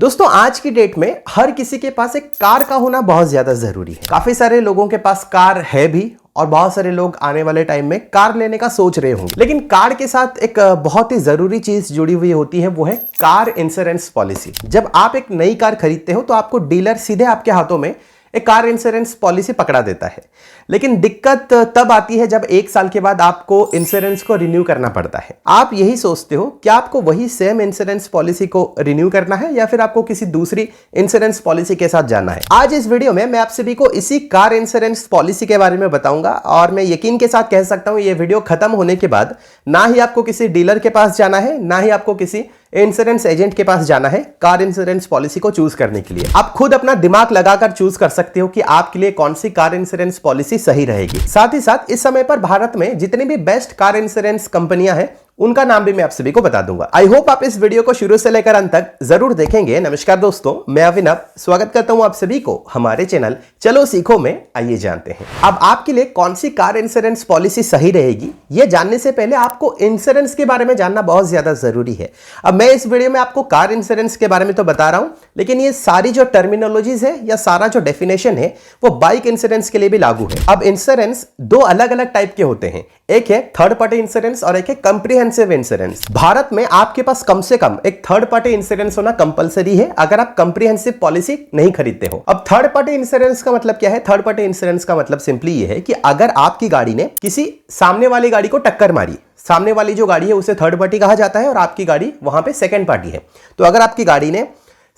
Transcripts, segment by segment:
दोस्तों आज की डेट में हर किसी के पास एक कार का होना बहुत ज्यादा जरूरी है। काफी सारे लोगों के पास कार है भी और बहुत सारे लोग आने वाले टाइम में कार लेने का सोच रहे होंगे। लेकिन कार के साथ एक बहुत ही जरूरी चीज जुड़ी हुई होती है, वो है कार इंश्योरेंस पॉलिसी। जब आप एक नई कार खरीदते हो तो आपको डीलर सीधे आपके हाथों में एक कार इंश्योरेंस पॉलिसी पकड़ा देता है। लेकिन दिक्कत तब आती है जब 1 साल के बाद आपको इंश्योरेंस को रिन्यू करना पड़ता है। आप यही सोचते हो कि आपको वही सेम इंश्योरेंस पॉलिसी को रिन्यू करना है या फिर आपको किसी दूसरी इंश्योरेंस पॉलिसी के साथ जाना है। आज इस वीडियो में मैं आप सभी को इसी कार इंश्योरेंस पॉलिसी के बारे में बताऊंगा और मैं यकीन के साथ कह सकता हूं ये वीडियो खत्म होने के बाद ना ही आपको किसी डीलर के पास जाना है, ना ही आपको किसी इंश्योरेंस एजेंट के पास जाना है कार इंश्योरेंस पॉलिसी को चूज करने के लिए। आप खुद अपना दिमाग लगाकर चूज कर सकते हो कि आपके लिए कौन सी कार इंश्योरेंस पॉलिसी सही रहेगी। साथ ही साथ इस समय पर भारत में जितनी भी बेस्ट कार इंश्योरेंस कंपनियां हैं उनका नाम भी मैं आप सभी को बता दूंगा। आई होप आप इस वीडियो को शुरू से लेकर अंत तक जरूर देखेंगे। नमस्कार दोस्तों, मैं अभिनव स्वागत करता हूं आप सभी को हमारे चैनल चलो सीखो में। आइए जानते हैं अब आपके लिए कौन सी कार इंश्योरेंस पॉलिसी सही रहेगी। यह जानने से पहले आपको इंश्योरेंस के बारे में जानना बहुत ज्यादा जरूरी है। अब मैं इस वीडियो में आपको कार इंश्योरेंस के बारे में तो बता रहा हूं, लेकिन ये सारी जो टर्मिनोलॉजीज है या सारा जो डेफिनेशन है वो बाइक इंश्योरेंस के लिए भी लागू है। अब इंश्योरेंस दो अलग अलग टाइप के होते हैं, एक है थर्ड पार्टी इंश्योरेंस और एक है कंप्रिहेंसिव इंश्योरेंस। भारत में आपके पास कम से कम एक थर्ड पार्टी इंश्योरेंस होना कंपलसरी है अगर आप कंप्रिहेंसिव पॉलिसी नहीं खरीदते हो। अब थर्ड पार्टी इंश्योरेंस का मतलब क्या है? थर्ड पार्टी इंश्योरेंस का मतलब सिंपली ये है कि अगर आपकी गाड़ी ने किसी सामने वाली गाड़ी को टक्कर मारी, सामने वाली जो गाड़ी है उसे थर्ड पार्टी कहा जाता है और आपकी गाड़ी वहां पे सेकंड पार्टी है। तो अगर आपकी गाड़ी ने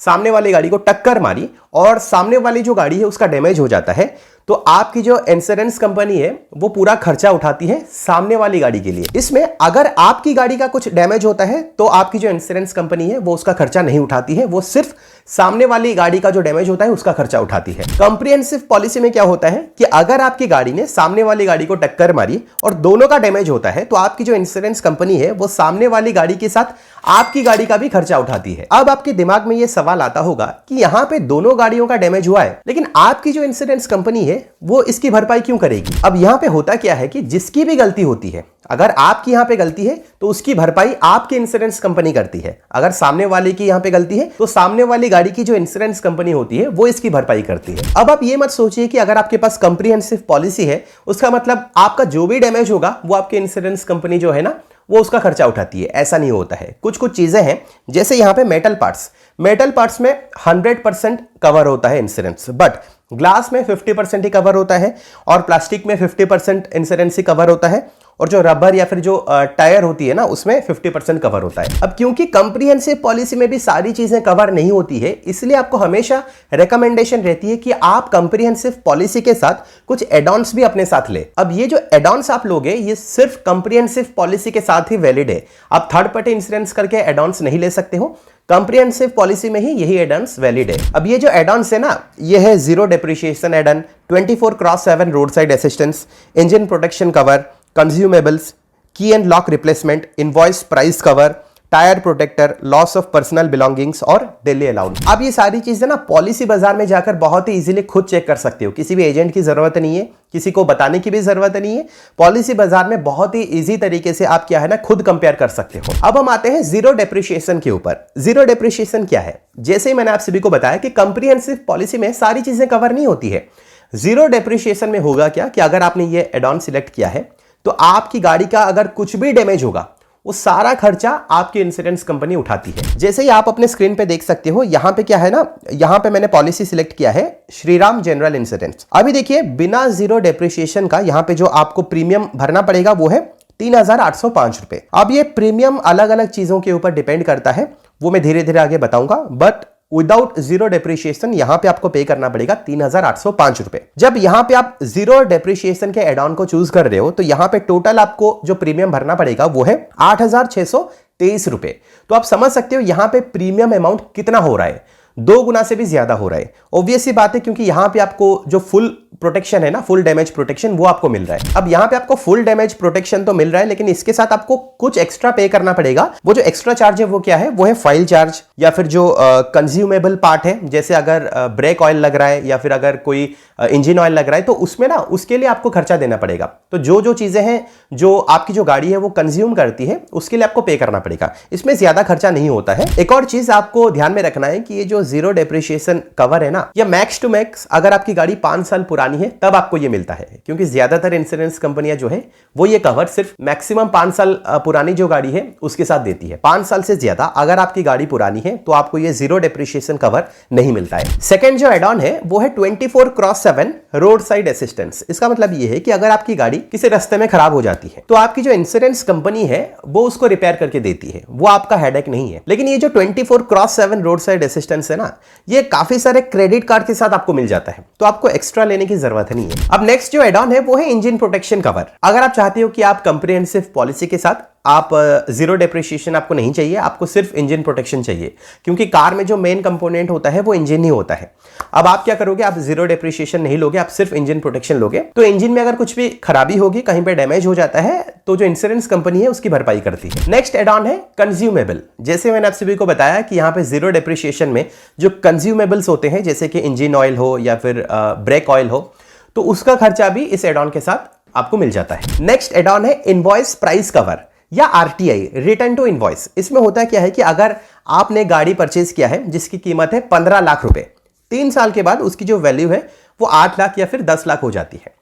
सामने वाली गाड़ी को टक्कर मारी और सामने वाली जो गाड़ी है उसका डैमेज हो जाता है तो आपकी जो इंश्योरेंस कंपनी है वो पूरा खर्चा उठाती है सामने वाली गाड़ी के लिए। इसमें अगर आपकी गाड़ी का कुछ डैमेज होता है तो आपकी जो इंश्योरेंस कंपनी है वो उसका खर्चा नहीं उठाती है, वो सिर्फ सामने वाली गाड़ी का जो डैमेज होता है उसका खर्चा उठाती है। कॉम्प्रिहेंसिव पॉलिसी में क्या होता है कि अगर आपकी गाड़ी ने सामने वाली गाड़ी को टक्कर मारी और दोनों का डैमेज होता है तो आपकी जो इंश्योरेंस कंपनी है वो सामने वाली गाड़ी के साथ आपकी गाड़ी का भी खर्चा उठाती है। अब आपके दिमाग में यह सवाल आता होगा कि यहां पे दोनों गाड़ियों का डैमेज हुआ है, लेकिन आपकी जो इंश्योरेंस कंपनी है वो इसकी भरपाई क्यों करेगी? अब यहां पे होता क्या है कि जिसकी भी गलती होती है, अगर आपकी यहां पे गलती है तो उसकी भरपाई आपकी इंश्योरेंस कंपनी करती है। अगर सामने वाले की यहां पे गलती है तो सामने वाली गाड़ी की जो इंश्योरेंस कंपनी होती है वो इसकी भरपाई करती है। अब आप ये मत सोचिए कि अगर आपके पास कंप्रिहेंसिव पॉलिसी है उसका मतलब आपका जो भी डैमेज होगा वो आपकी इंश्योरेंस कंपनी जो है ना वो उसका खर्चा उठाती है। ऐसा नहीं होता है। कुछ कुछ चीजें हैं, जैसे यहां पे मेटल पार्ट्स में 100% कवर होता है इंश्योरेंस, बट ग्लास में 50% ही कवर होता है और प्लास्टिक में 50% इंश्योरेंस ही कवर होता है और जो रबर या फिर जो टायर होती है ना उसमें 50% कवर होता है। अब क्योंकि कंप्रिहेंसिव पॉलिसी में भी सारी चीजें कवर नहीं होती है, इसलिए आपको हमेशा रिकमेंडेशन रहती है कि आप कंप्रिहेंसिव पॉलिसी के साथ कुछ एडॉन्स भी अपने साथ ले। अब ये जो एडॉन्स आप लोगे ये सिर्फ कंप्रिहेंसिव पॉलिसी के साथ ही वैलिड है। आप थर्ड पार्टी इंश्योरेंस करके एडॉन्स नहीं ले सकते हो, कंप्रिहेंसिव पॉलिसी में ही यही एडॉन्स वैलिड है। अब ये जो एडॉन्स है ना, ये है 0 depreciation add-on, 24x7 road side assistance, engine protection cover, consumables, key and lock replacement, invoice price cover, tyre protector, loss of personal belongings और डेली अलाउंस। अब ये सारी चीजें ना पॉलिसी बाजार में जाकर बहुत ही इजीली खुद चेक कर सकते हो। किसी भी एजेंट की जरूरत नहीं है, किसी को बताने की भी जरूरत नहीं है। पॉलिसी बाजार में बहुत ही इजी तरीके से आप क्या है ना खुद कंपेयर कर सकते हो। अब हम आते हैं जीरो डेप्रिसिएशन के ऊपर। जीरो डेप्रिसिएशन क्या है? जैसे ही मैंने आप सभी को बताया कि कंप्रिहेंसिव पॉलिसी में सारी चीजें कवर नहीं होती है। जीरो डेप्रिसिएशन में होगा क्या कि अगर आपने ये एडॉन सिलेक्ट किया है तो आपकी गाड़ी का अगर कुछ भी डैमेज होगा वो सारा खर्चा आपकी इंश्योरेंस कंपनी उठाती है। जैसे ही आप अपने स्क्रीन पे देख सकते हो, यहां पे क्या है ना, यहां पे मैंने पॉलिसी सिलेक्ट किया है श्रीराम जनरल इंश्योरेंस। अभी देखिए बिना जीरो डेप्रिसिएशन का यहां पे जो आपको प्रीमियम भरना पड़ेगा वो है 3,805 रुपए। अब ये प्रीमियम अलग अलग चीजों के ऊपर डिपेंड करता है, वो मैं धीरे धीरे आगे बताऊंगा, बट विदाउट जीरो डेप्रिसिएशन यहां पे आपको पे करना पड़ेगा 3,805 रुपए। जब यहां पे आप जीरो डेप्रिसिएशन के एड ऑन को चूज कर रहे हो तो यहां पे टोटल आपको जो प्रीमियम भरना पड़ेगा वो है 8,623 रुपए। तो आप समझ सकते हो यहां पे प्रीमियम अमाउंट कितना हो रहा है। 2 गुना से भी ज्यादा हो रहा है। ऑब्वियस सी बात है, क्योंकि यहां पे आपको जो फुल प्रोटेक्शन है ना, फुल डैमेज प्रोटेक्शन, वो आपको मिल रहा है। अब यहां पे आपको फुल डैमेज प्रोटेक्शन तो मिल रहा है, लेकिन इसके साथ आपको कुछ एक्स्ट्रा पे करना पड़ेगा। वो जो एक्स्ट्रा चार्ज है वो क्या है? वो है फाइल चार्ज, या फिर जो कंज्यूमेबल पार्ट है, जैसे अगर ब्रेक ऑयल लग रहा है या फिर अगर कोई इंजन ऑयल लग रहा है, तो उसमें ना उसके लिए आपको खर्चा देना पड़ेगा। तो जो चीजें हैं जो आपकी जो गाड़ी है वो कंज्यूम करती है, उसके लिए आपको पे करना पड़ेगा। इसमें ज्यादा खर्चा नहीं होता है। एक और चीज आपको ध्यान में रखना है कि ये जो जीरो डेप्रिसिएशन कवर है ना, ये मैक्स टू मैक्स अगर आपकी गाड़ी 5 साल पुरानी है तब आपको ये मिलता है, क्योंकि ज्यादातर इंश्योरेंस कंपनियां जो है वो ये कवर सिर्फ मैक्सिमम 5 साल पुरानी जो गाड़ी है उसके साथ देती है। 5 साल से ज्यादा अगर आपकी गाड़ी पुरानी है तो आपको ये जीरो डेप्रिसिएशन कवर नहीं मिलता है। सेकंड जो एड ऑन है वो है 24/7 रोड साइड असिस्टेंस। इसका मतलब ये है कि अगर आपकी गाड़ी किसी रास्ते में खराब हो जाती है तो आपकी जो इंश्योरेंस कंपनी है वो उसको रिपेयर करके देती है, वो आपका हेडेक नहीं है। लेकिन ये जो 24/7 रोड साइड असिस्टेंस है ना, ये काफी सारे क्रेडिट कार्ड के साथ आपको मिल जाता है, तो आपको एक्स्ट्रा लेने की जरूरत नहीं है। अब नेक्स्ट जो एड ऑन है वो है इंजन प्रोटेक्शन कवर। अगर आप चाहते हो कि आप कंप्रिहेंसिव पॉलिसी के साथ आप जीरो डेप्रिसिएशन आपको नहीं चाहिए, आपको सिर्फ इंजन प्रोटेक्शन चाहिए, क्योंकि कार में जो मेन कंपोनेंट होता है वो इंजन ही होता है। अब आप क्या करोगे? आप जीरो डेप्रिसिएशन नहीं लोगे, आप सिर्फ इंजन प्रोटेक्शन लोगे, तो इंजन में अगर कुछ भी खराबी होगी, कहीं पे डैमेज हो जाता है, तो जो इंश्योरेंस कंपनी है उसकी भरपाई करती है। नेक्स्ट एड ऑन है कंज्यूमेबल। जैसे मैंने आप सभी को बताया कि यहाँ पे जीरो डेप्रिसिएशन में जो कंज्यूमेबल्स होते हैं, जैसे कि इंजन ऑयल हो या फिर ब्रेक ऑयल हो, तो उसका खर्चा भी इस एड ऑन के साथ आपको मिल जाता है। नेक्स्ट एड ऑन है इनवॉइस प्राइस कवर या आरटीआई, रिटर्न टू इनवॉइस। इसमें होता क्या है कि अगर आपने गाड़ी परचेज किया है जिसकी कीमत है 15 लाख रुपए, 3 साल के बाद उसकी जो वैल्यू है वो 8 लाख या फिर 10 लाख हो जाती है।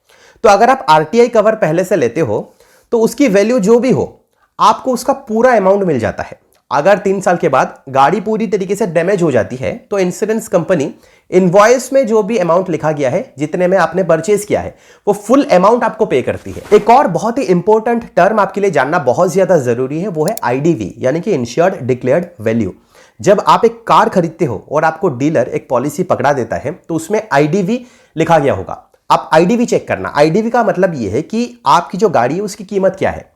तो अगर आप आरटीआई कवर पहले से लेते हो तो उसकी वैल्यू जो भी हो आपको उसका पूरा अमाउंट मिल जाता है। अगर 3 साल के बाद गाड़ी पूरी तरीके से डैमेज हो जाती है तो इंश्योरेंस कंपनी इनवॉइस में जो भी अमाउंट लिखा गया है, जितने में आपने परचेज किया है, वो फुल अमाउंट आपको पे करती है। एक और बहुत ही इंपॉर्टेंट टर्म आपके लिए जानना बहुत ज्यादा जरूरी है, वो है आईडीवी, यानी कि इंश्योर्ड डिक्लेयर्ड वैल्यू। जब आप एक कार खरीदते हो और आपको डीलर एक पॉलिसी पकड़ा देता है तो उसमें आईडीवी लिखा गया होगा। आप आईडीवी चेक करना। आईडीवी का मतलब यह है कि आपकी जो गाड़ी है उसकी कीमत क्या है,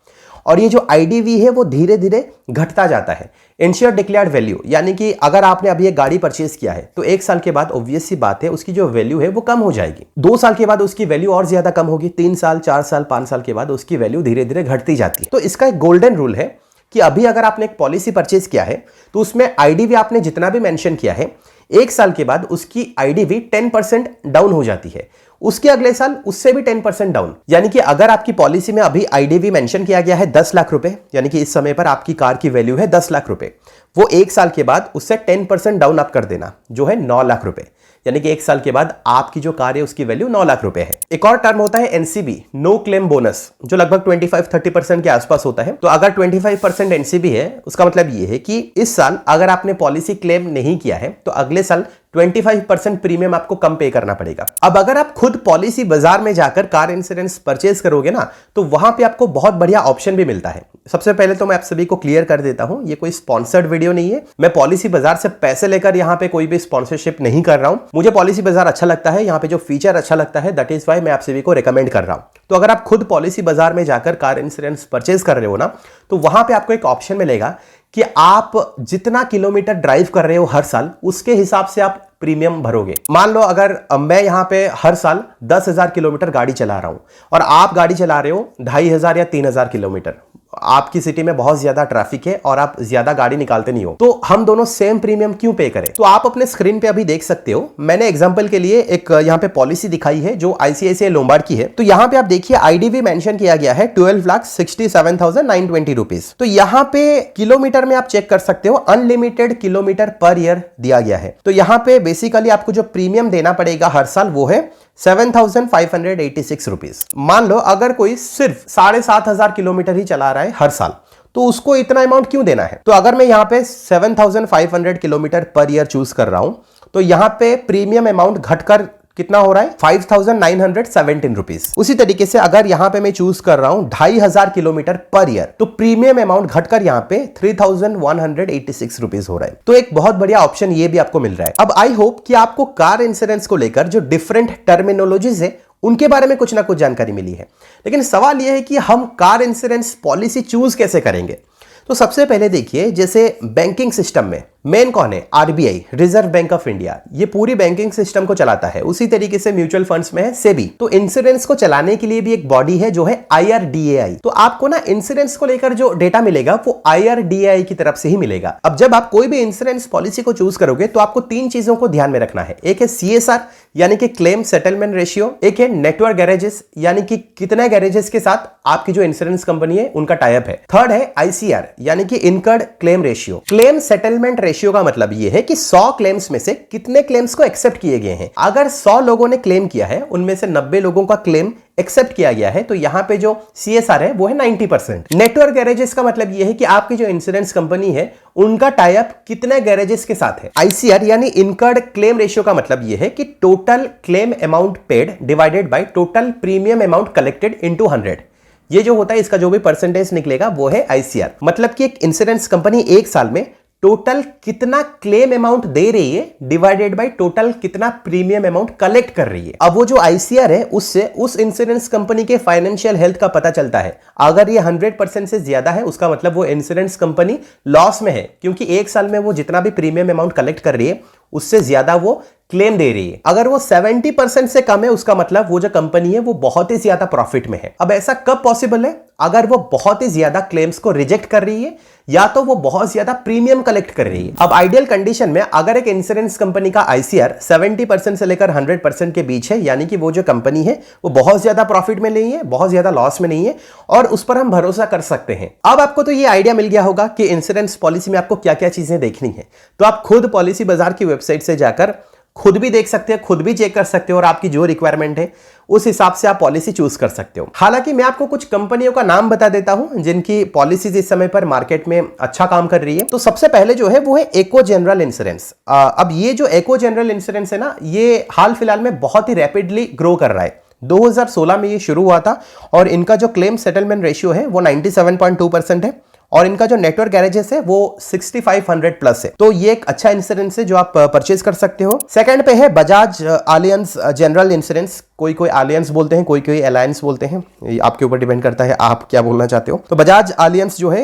और ये जो आईडीवी है वो धीरे धीरे घटता जाता है। इंश्योर्ड डिक्लेयर्ड वैल्यू, यानी कि अगर आपने अभी एक गाड़ी परचेज किया है तो 1 साल के बाद ऑब्वियस सी बात है उसकी जो वैल्यू है वो कम हो जाएगी। 2 साल के बाद उसकी वैल्यू और ज्यादा कम होगी, 3 साल, 4 साल, 5 साल के बाद उसकी वैल्यू धीरे धीरे घटती जाती है। तो इसका एक गोल्डन रूल है कि अभी अगर आपने एक पॉलिसी परचेज किया है तो उसमें आईडीवी आपने जितना भी मेंशन किया है, 1 साल के बाद उसकी आईडीवी 10% डाउन हो जाती है, उसके अगले साल उससे भी 10% डाउन। यानी कि अगर आपकी पॉलिसी में अभी आईडीवी मेंशन किया गया है 10 लाख रुपए, यानी कि इस समय पर आपकी कार की वैल्यू है 10 लाख रुपए, वो 1 साल के बाद उससे 10% डाउन आप कर देना, जो है 9 लाख रुपए। यानी कि 1 साल के बाद आपकी जो कार है उसकी वैल्यू 9 लाख रुपए है। एक और टर्म होता है एनसीबी, नो क्लेम बोनस, जो लगभग 25-30% के आसपास होता है। तो अगर 25% एनसीबी है, उसका मतलब ये है कि इस साल अगर आपने पॉलिसी क्लेम नहीं किया है तो अगले साल 25% प्रीमियम आपको कम पे करना पड़ेगा। अब अगर आप खुद पॉलिसी बाजार में जाकर कार इंश्योरेंस परचेज करोगे ना, तो वहां पे आपको बहुत बढ़िया ऑप्शन भी मिलता है। सबसे पहले तो मैं आप सभी को क्लियर कर देता हूं, ये कोई स्पॉन्सर्ड वीडियो नहीं है। मैं पॉलिसी बाजार से पैसे लेकर यहां पे कोई भी स्पॉन्सरशिप नहीं कर रहा हूं। मुझे पॉलिसी बाजार अच्छा लगता है, यहां पे जो फीचर अच्छा लगता है, दैट इज वाई मैं आप सभी को रिकमेंड कर रहा हूं। तो अगर आप खुद पॉलिसी बाजार में जाकर कार इंश्योरेंस परचेज कर रहे हो ना, तो वहां पे आपको एक ऑप्शन मिलेगा कि आप जितना किलोमीटर ड्राइव कर रहे हो हर साल, उसके हिसाब से आप प्रीमियम भरोगे। मान लो अगर मैं यहां पे हर साल 10,000 किलोमीटर गाड़ी चला रहा हूं और आप गाड़ी चला रहे हो 2,500 या 3,000 किलोमीटर, आपकी सिटी में बहुत ज्यादा ट्रैफिक है और आप ज्यादा गाड़ी निकालते नहीं हो, तो हम दोनों सेम प्रीमियम क्यों पे करें? तो आप अपने स्क्रीन पे अभी देख सकते हो, मैंने एग्जांपल के लिए एक यहाँ पे पॉलिसी दिखाई है जो आईसीआईसीआई लोम्बार्ड की है। तो यहाँ पे आप देखिए आईडीवी मेंशन किया गया है 12,67,920 रुपीज। तो यहाँ पे किलोमीटर में आप चेक कर सकते हो, अनलिमिटेड किलोमीटर पर ईयर दिया गया है। तो यहाँ पे बेसिकली आपको जो प्रीमियम देना पड़ेगा हर साल वो है 7,586 रुपीज। मान लो अगर कोई सिर्फ 7,500 किलोमीटर ही चला रहा है हर साल, तो उसको इतना अमाउंट क्यों देना है? तो अगर मैं यहाँ पे 7,500 किलोमीटर पर ईयर चूज कर रहा हूं, तो यहाँ पे प्रीमियम अमाउंट घटकर कितना हो रहा है? 5,917 रुपीज। उसी तरीके से अगर यहां पे मैं चूज कर रहा हूं 2,500 किलोमीटर पर ईयर, तो प्रीमियम अमाउंट घटकर यहां पे 3,186 रुपीज हो रहा है। तो एक बहुत बढ़िया ऑप्शन ये भी आपको मिल रहा है। अब आई होप कि आपको कार इंश्योरेंस को लेकर जो डिफरेंट टर्मिनोलॉजीज है उनके बारे में कुछ ना कुछ जानकारी मिली है। लेकिन सवाल यह है कि हम कार इंश्योरेंस पॉलिसी चूज कैसे करेंगे? तो सबसे पहले देखिए, जैसे बैंकिंग सिस्टम में मेन कौन है? RBI, reserve bank of India. ये पूरी बैंकिंग सिस्टम को चलाता है। उसी तरीके से म्यूचुअल फंड्स में है सेबी। तो इंश्योरेंस को चलाने के लिए भी एक बॉडी है जो है IRDAI। तो आपको ना इंश्योरेंस को लेकर जो डेटा मिलेगा वो IRDAI की तरफ से ही मिलेगा। अब जब आप कोई भी इंश्योरेंस पॉलिसी को चूज करोगे तो आपको 3 चीजों को ध्यान में रखना है। एक है CSR यानी कि क्लेम सेटलमेंट रेशियो, एक है नेटवर्क गैरेजेस यानी कि कितने गैरेजेस के साथ आपकी जो इंश्योरेंस कंपनी है उनका टाइप है, थर्ड है ICR यानी कि incurred claim ratio. Claim settlement ratio का मतलब यह है कि 100 क्लेम्स में से कितने क्लेम्स को एक्सेप्ट किए गए हैं। अगर 100 लोगों ने क्लेम किया है, उनमें से 90 लोगों का क्लेम एक्सेप्ट किया गया है, तो यहां पे जो CSR है वो है 90%। नेटवर्क गैरेजेस का मतलब यह है कि आपकी जो इंश्योरेंस कंपनी है उनका टाई अप कितने गैरेजेस के साथ है। ICR यानी इनकर्ड क्लेम रेशियो का मतलब यह है कि total claim amount paid divided by total premium amount collected into 100। ये जो होता है इसका जो भी परसेंटेज निकलेगा वो है ICR। मतलब कि एक इंश्योरेंस कंपनी एक साल में टोटल कितना क्लेम अमाउंट दे रही है डिवाइडेड बाय टोटल कितना प्रीमियम अमाउंट कलेक्ट कर रही है। अब वो जो ICR है उससे उस इंश्योरेंस कंपनी के फाइनेंशियल हेल्थ का पता चलता है। अगर ये 100% से ज्यादा है उसका मतलब वो इंश्योरेंस कंपनी लॉस में है, क्योंकि एक साल में वो जितना भी प्रीमियम अमाउंट कलेक्ट कर रही है उससे ज्यादा वो क्लेम दे रही है। अगर वो 70% से कम है उसका मतलब वो जो कंपनी है वो बहुत ही ज्यादा प्रॉफिट में है। अब ऐसा कब पॉसिबल है? अगर वो बहुत ही ज्यादा क्लेम्स को रिजेक्ट कर रही है या तो वो बहुत ज्यादा प्रीमियम कलेक्ट कर रही है। अब आइडियल कंडीशन में अगर एक इंश्योरेंस कंपनी का ICR 70% से लेकर 100% के बीच है, यानी कि वो जो कंपनी है वो बहुत ज्यादा प्रॉफिट में नहीं है, बहुत ज्यादा लॉस में नहीं है और उस पर हम भरोसा कर सकते हैं। अब आपको तो ये आइडिया मिल गया होगा कि इंश्योरेंस पॉलिसी में आपको क्या क्या चीजें देखनी है। तो आप खुद पॉलिसी बाजार की वेबसाइट से जाकर खुद भी देख सकते हैं, खुद भी चेक कर सकते हो और आपकी जो रिक्वायरमेंट है उस हिसाब से आप पॉलिसी चूज कर सकते हो। हालांकि मैं आपको कुछ कंपनियों का नाम बता देता हूं जिनकी पॉलिसीज इस समय पर मार्केट में अच्छा काम कर रही है। तो सबसे पहले जो है वो है एको जनरल इंश्योरेंस। अब ये जो एको जनरल इंश्योरेंस है ना, ये हाल फिलहाल में बहुत ही रैपिडली ग्रो कर रहा है। 2016 में ये शुरू हुआ था और इनका जो क्लेम सेटलमेंट रेशियो है वो 97.2% है और इनका जो नेटवर्क गैरेजेस है वो 6500 प्लस है। तो ये एक अच्छा इंश्योरेंस है जो आप परचेज कर सकते हो। सेकंड पे है बजाज अलायंस जनरल इंश्योरेंस। कोई कोई अलायंस बोलते हैं, कोई कोई अलायंस बोलते हैं, ये आपके ऊपर डिपेंड करता है आप क्या बोलना चाहते हो। तो बजाज अलायंस जो है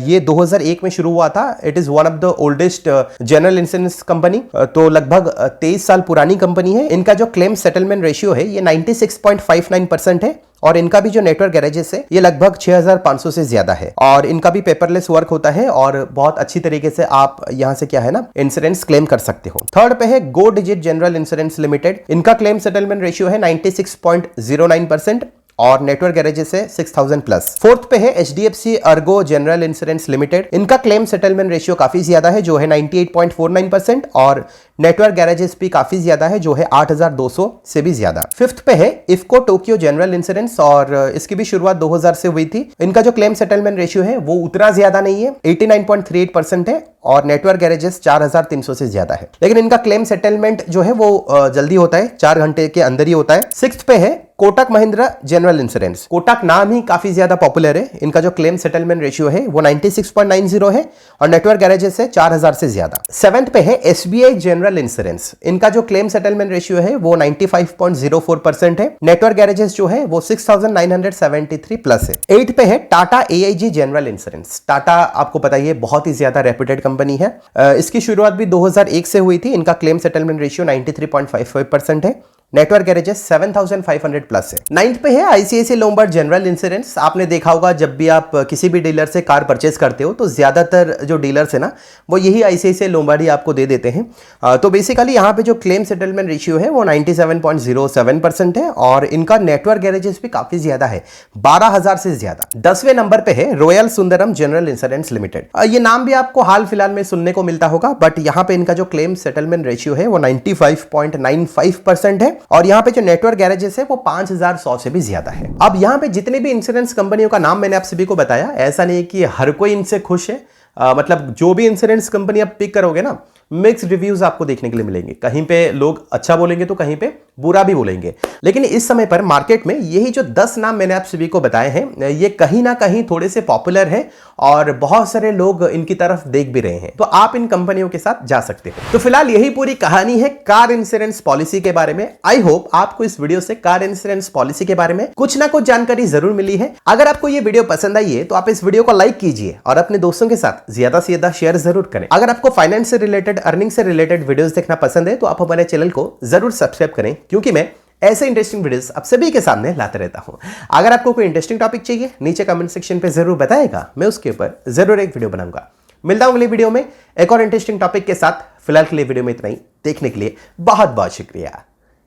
ये 2001 में शुरू हुआ था। It is one of the oldest general insurance company. तो लगभग 23 साल पुरानी कंपनी है। इनका जो क्लेम सेटलमेंट रेशियो है ये 96.59% है और इनका भी जो नेटवर्क गैरेजेस है ये लगभग 6500 से ज्यादा है और इनका भी पेपरलेस वर्क होता है और बहुत अच्छी तरीके से आप यहां से क्या है ना इंश्योरेंस क्लेम कर सकते हो। थर्ड पे है गो डिजिट जनरल इंश्योरेंस लिमिटेड। इनका क्लेम सेटलमेंट रेशियो है 96.09% और नेटवर्क गैरेजेस है 6000 प्लस। फोर्थ पे है HDFC Ergo general insurance limited. इनका क्लेम सेटलमेंट रेशियो काफी ज्यादा है जो है 98.49% और नेटवर्क गैरेजेस भी काफी ज्यादा है जो है 8200 से भी ज्यादा। फिफ्थ पे है इफ्को टोक्यो जनरल इंश्योरेंस और इसकी भी शुरुआत 2000 से हुई थी। इनका जो क्लेम सेटलमेंट रेशियो है वो उतना ज्यादा नहीं है, 89.38% है और नेटवर्क गैरेजेस 4300 से ज्यादा है। लेकिन इनका क्लेम सेटलमेंट जो है वो जल्दी होता है, 4 घंटे के अंदर ही होता है। सिक्स्थ पे है कोटक महिंद्रा जनरल इंश्योरेंस। कोटक नाम ही काफी ज्यादा पॉपुलर है। इनका जो क्लेम सेटलमेंट रेशियो है वो 96.90 है और नेटवर्क गैरेजेस है 4000 से ज्यादा। सेवेंथ पे है SBI जनरल इंश्योरेंस। इनका जो क्लेम सेटलमेंट रेशियो है वो 95.04% है। नेटवर्क गैरेजेस जो है वो 6973 प्लस है। एट पे है Tata AIG general insurance. Tata आपको पता ही है बहुत ही ज्यादा रेप्यूटेड कंपनी है। इसकी शुरुआत भी 2001 से हुई थी। इनका क्लेम सेटलमेंट रेशियो 93.55% है। नेटवर्क गैरेजेस 7500 प्लस है। नाइन्थ पे है ICICI लोम्बार्ड जनरल इंश्योरेंस। आपने देखा होगा जब भी आप किसी भी डीलर से कार परचेज करते हो तो ज्यादातर जो डीलर्स है ना वो यही ICICI लोम्बार्ड ही आपको दे देते हैं। तो बेसिकली यहाँ पे जो क्लेम सेटलमेंट रेशियो है वो 97.07% है और इनका नेटवर्क गैरेजेस भी काफी ज्यादा है, 12000 से ज्यादा। 10वें नंबर पे है royal Sundaram general insurance limited. ये नाम भी आपको हाल फिलहाल में सुनने को मिलता होगा बट यहाँ पे इनका जो क्लेम सेटलमेंट रेशियो है वो 95.95% है और यहाँ पे जो नेटवर्क गैरेजेस है वो 5100 से भी ज्यादा है। अब यहाँ पे जितने भी इंश्योरेंस कंपनियों का नाम मैंने आप सभी को बताया, ऐसा नहीं कि हर कोई इनसे खुश है। मतलब जो भी इंश्योरेंस कंपनी आप पिक करोगे ना मिक्स्ड रिव्यूज आपको देखने के लिए मिलेंगे। कहीं पे लोग अच्छा बोलेंगे तो कहीं पे बुरा भी बोलेंगे। लेकिन इस समय पर मार्केट में यही जो 10 नाम मैंने आप सभी को बताए हैं, ये कहीं ना कहीं थोड़े से पॉपुलर हैं और बहुत सारे लोग इनकी तरफ देख भी रहे हैं, तो आप इन कंपनियों के साथ जा सकते हो। तो फिलहाल यही पूरी कहानी है कार इंश्योरेंस पॉलिसी के बारे में। आई होप आपको इस वीडियो से कार इंश्योरेंस पॉलिसी के बारे में कुछ ना कुछ जानकारी जरूर मिली है। अगर आपको ये वीडियो पसंद आई है तो आप इस वीडियो को लाइक कीजिए और अपने दोस्तों के साथ ज्यादा से ज्यादा शेयर जरूर करें। अगर आपको फाइनेंस से रिलेटेड, अर्निंग से रिलेटेड वीडियोस देखना पसंद है तो आप हमारे चैनल को जरूर सब्सक्राइब करें, क्योंकि मैं ऐसे इंटरेस्टिंग वीडियोस आप सभी के सामने लाते रहता हूं। अगर आपको कोई इंटरेस्टिंग टॉपिक चाहिए नीचे कमेंट सेक्शन पे जरूर बताएगा, मैं उसके ऊपर जरूर एक वीडियो बनाऊंगा। मिलता हूं अगली वीडियो में एक और इंटरेस्टिंग टॉपिक के साथ। फिलहाल के लिए वीडियो में इतना ही। देखने के लिए बहुत बहुत शुक्रिया।